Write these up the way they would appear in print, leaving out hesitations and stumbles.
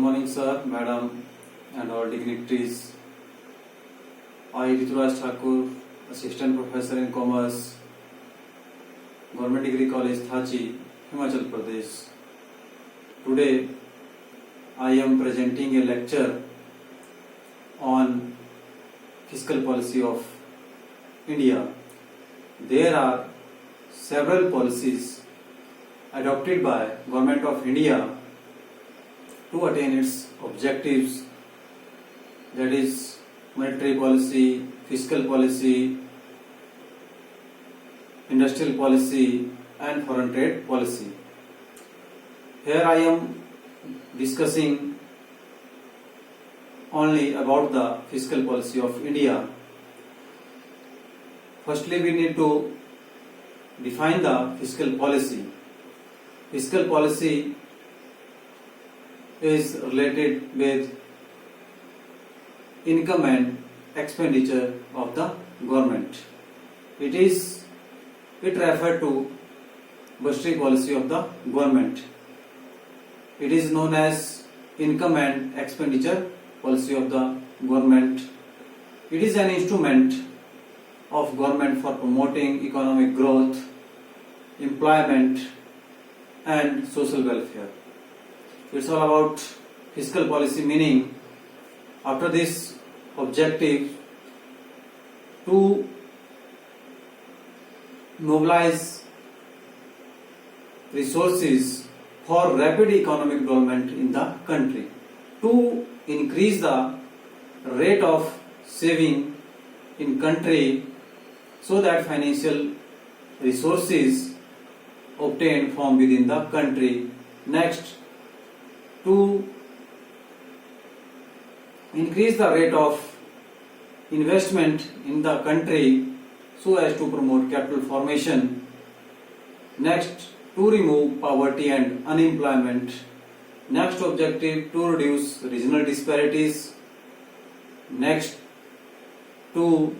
morning, sir, madam, and all dignitaries. I, Rituraj Thakur, Assistant Professor in Commerce, Government Degree College, Thachi, Himachal Pradesh. Today, I am presenting a lecture on fiscal policy of India. There are several policies adopted by Government of India to attain its objectives, that is monetary policy, fiscal policy, industrial policy and foreign trade policy. Here I am discussing only about the fiscal policy of India. Firstly, we need to define the fiscal policy. Fiscal policy is related with income and expenditure of the government. It refers to budgetary policy of the government. It is known as income and expenditure policy of the government. It is an instrument of government for promoting economic growth, employment and social welfare. It's all about fiscal policy, meaning after this objective to mobilize resources for rapid economic development in the country, to increase the rate of saving in country so that financial resources obtained from within the country. Next, to increase the rate of investment in the country so as to promote capital formation. Next, to remove poverty and unemployment. Next objective, to reduce regional disparities. Next, to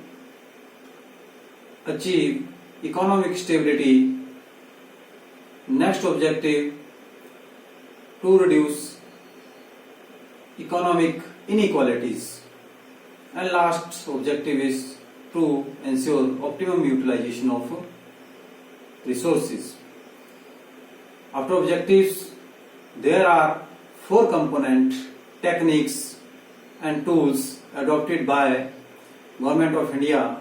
achieve economic stability. Next objective, to reduce economic inequalities. And last objective is to ensure optimum utilization of resources. After objectives, there are 4 component techniques and tools adopted by Government of India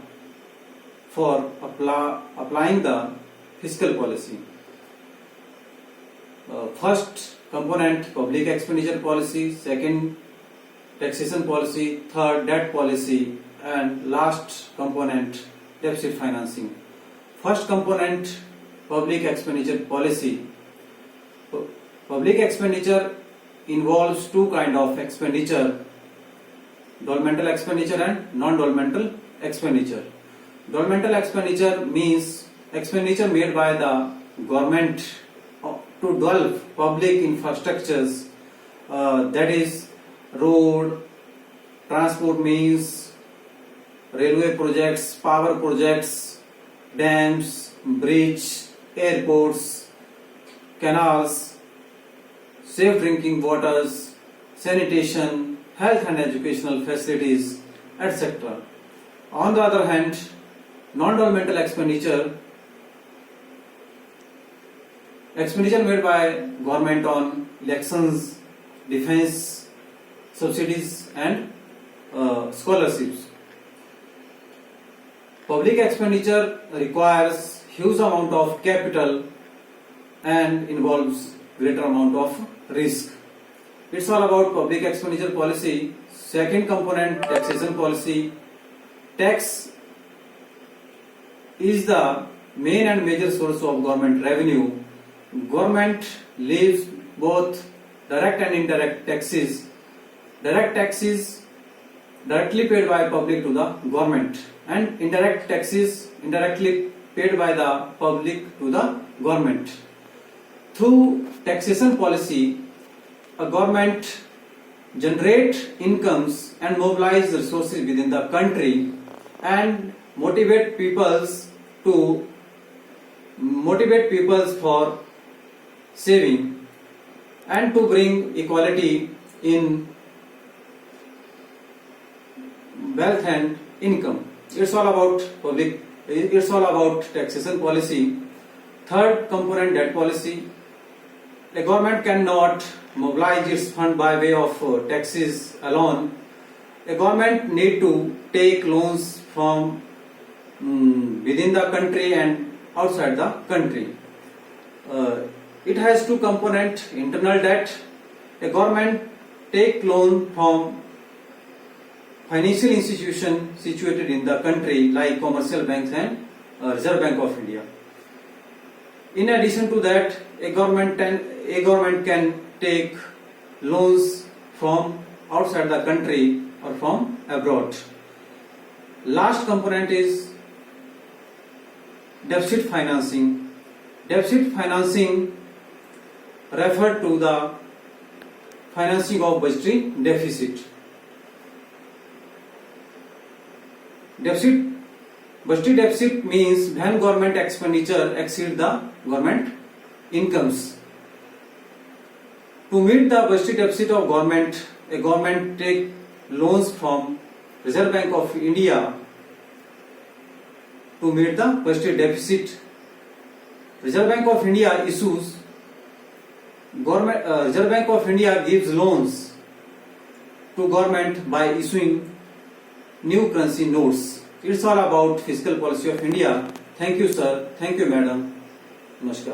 for applying the fiscal policy. First component, public expenditure policy. Second, taxation policy. Third, debt policy. And last component, deficit financing. First component, public expenditure policy. Public expenditure involves 2 kinds of expenditure: governmental expenditure and non-governmental expenditure. Governmental expenditure means expenditure made by the government to develop public infrastructures, that is road, transport means, railway projects, power projects, dams, bridge, airports, canals, safe drinking waters, sanitation, health and educational facilities, etc. On the other hand, non-governmental expenditure made by government on elections, defense, subsidies and scholarships. Public expenditure requires huge amount of capital and involves greater amount of risk. It's all about public expenditure policy. Second component, taxation policy. Tax is the main and major source of government revenue. Government levies both direct and indirect taxes. Direct taxes directly paid by public to the government, and indirect taxes indirectly paid by the public to the government. Through taxation policy, a government generates incomes and mobilize resources within the country and motivate peoples for saving and to bring equality in wealth and income. It's all about public. It's all about taxation policy. Third component, debt policy. The government cannot mobilize its fund by way of taxes alone. The government need to take loans from within the country and outside the country. It has two components: internal debt. The government take loan from financial institution situated in the country like commercial banks and Reserve Bank of India. In addition to that, a government can take loans from outside the country or from abroad. Last component is deficit financing. Deficit financing refer to the financing of budgetary deficit. Budgetary deficit means when government expenditure exceed the government incomes. To meet the budgetary deficit of government, a government take loans from Reserve Bank of India to meet the budgetary deficit. Reserve Bank of India issues Reserve Bank of India gives loans to government by issuing new currency notes. It's all about fiscal policy of India. Thank you, sir. Thank you, madam. Namaskar.